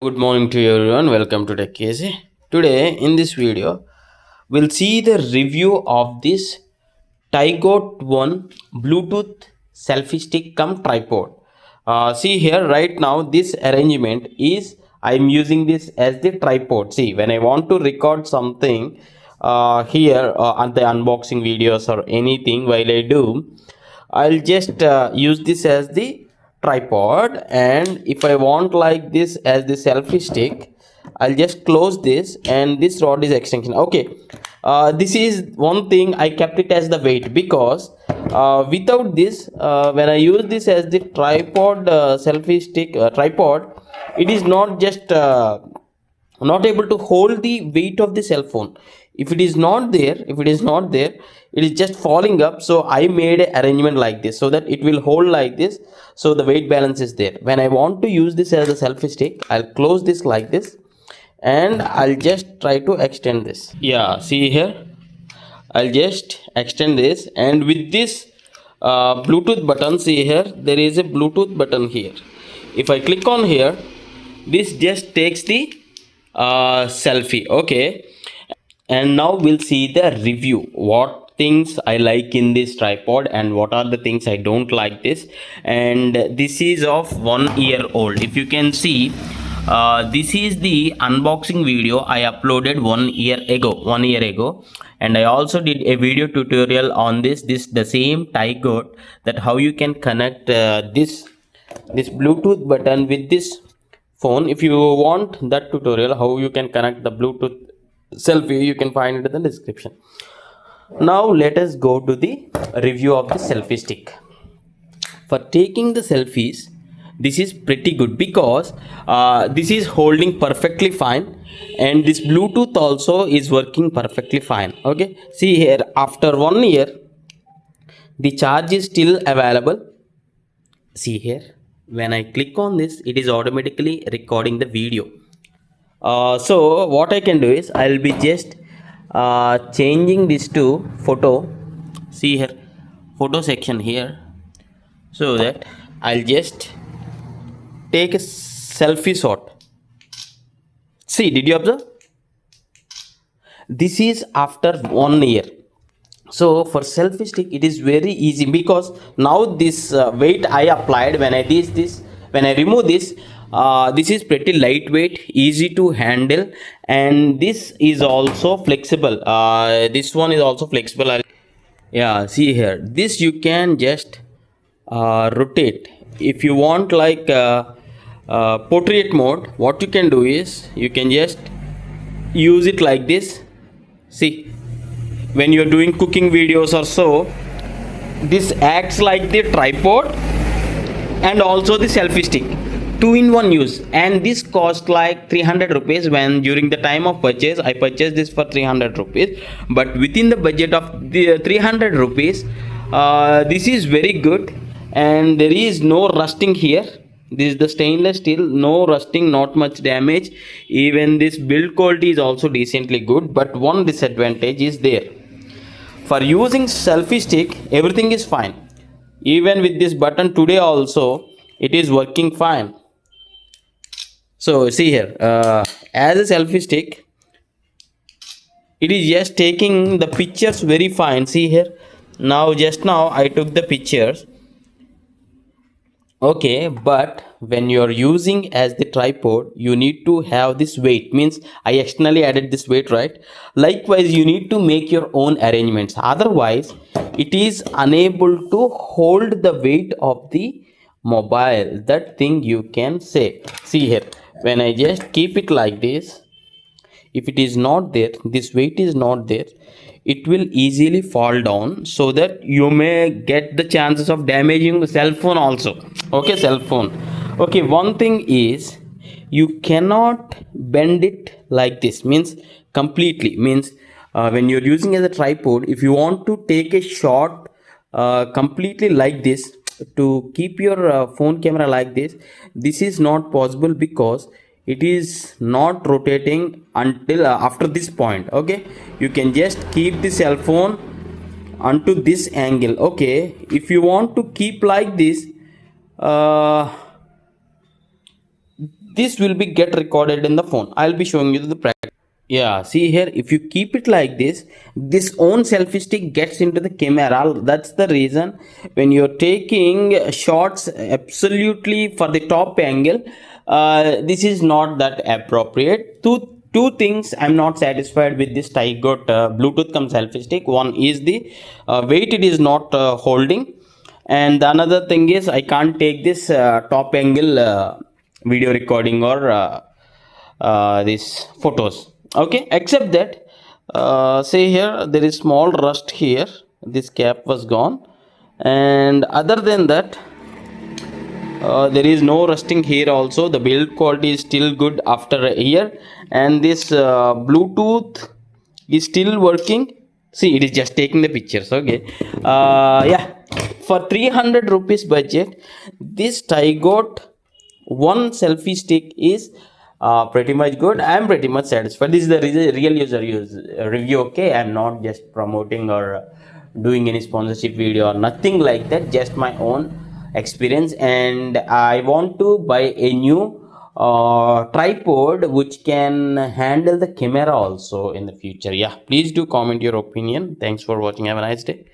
Good morning to everyone. Welcome to Tech KC. Today in this video, we'll see the review of this Tygot T1 Bluetooth Selfie Stick come tripod. See here right now this arrangement is I'm using this as the tripod. See, when I want to record something here on the unboxing videos or anything while I do, I'll just use this as the tripod, and if I want like this as the selfie stick, I'll just close this and this rod is extension. Okay, this is one thing I kept it as the weight because without this, when I use this as the tripod selfie stick tripod, it is not just not able to hold the weight of the cell phone. If it is not there it is just falling up. So I made an arrangement like this so that it will hold like this, so the weight balance is there. When I want to use this as a selfie stick, I'll close this like this and I'll just try to extend this. Yeah, see here, I'll just extend this, and with this Bluetooth button, see here, there is a Bluetooth button here. If I click on here, this just takes the selfie. Okay, and now we'll see the review, what things I like in this tripod and what are the things I don't like this. And this is of 1 year old. If you can see, this is the unboxing video I uploaded 1 year ago, and I also did a video tutorial on this the same Tygot, that how you can connect this Bluetooth button with this phone. If you want that tutorial how you can connect the Bluetooth selfie, you can find it in the description. Now let us go to the review of the selfie stick. For taking the selfies, this is pretty good because this is holding perfectly fine, and this Bluetooth also is working perfectly fine. Okay, see here, after 1 year the charge is still available. See here, when I click on this, it is automatically recording the video. So what I can do is I'll be just changing this to photo. See here, photo section here, so that I'll just take a selfie shot. See, did you observe? This is after 1 year. So for selfie stick it is very easy because now this weight I applied, when I remove this, this is pretty lightweight, easy to handle, and this is also flexible. This one is also flexible. Yeah, see here, this you can just rotate. If you want like portrait mode, what you can do is you can just use it like this. See, when you're doing cooking videos or so, this acts like the tripod and also the selfie stick, 2-in-1 use. And this cost like 300 rupees. When during the time of purchase, I purchased this for 300 rupees, but within the budget of the 300 rupees, this is very good, and there is no rusting here. This is the stainless steel, no rusting, not much damage. Even this build quality is also decently good, but one disadvantage is there. For using selfie stick, everything is fine. Even with this button today also, it is working fine. So see here, as a selfie stick, it is just taking the pictures very fine. See here, just now I took the pictures. Okay, but when you are using as the tripod, you need to have this weight. Means I externally added this weight, right? Likewise, you need to make your own arrangements. Otherwise, it is unable to hold the weight of the mobile. That thing you can say. See here, when I just keep it like this, if it is not there, this weight is not there, it will easily fall down, so that you may get the chances of damaging the cell phone also. Okay, cell phone. Okay, one thing is you cannot bend it like this, means completely. Means when you're using as a tripod, if you want to take a shot completely like this, to keep your phone camera like this is not possible because it is not rotating until after this point. Okay, you can just keep the cell phone onto this angle. Okay, if you want to keep like this, this will be get recorded in the phone. I'll be showing you the practice. Yeah, see here, if you keep it like this own selfie stick gets into the camera. That's the reason when you're taking shots absolutely for the top angle, this is not that appropriate. Two things I'm not satisfied with this Tygot Bluetooth come selfie stick. One is the weight it is not holding, and the another thing is I can't take this top angle video recording or these photos. Okay, except that say here there is small rust here, this cap was gone, and other than that there is no rusting here also. The build quality is still good after a year, and this Bluetooth is still working. See, it is just taking the pictures. Okay, yeah, for 300 rupees budget, this Tygot one selfie stick is pretty much good. I am pretty much satisfied. This is the real review. Okay, I'm not just promoting or doing any sponsorship video or nothing like that, just my own experience. And I want to buy a new tripod which can handle the camera also in the future. Yeah, please do comment your opinion. Thanks for watching. Have a nice day.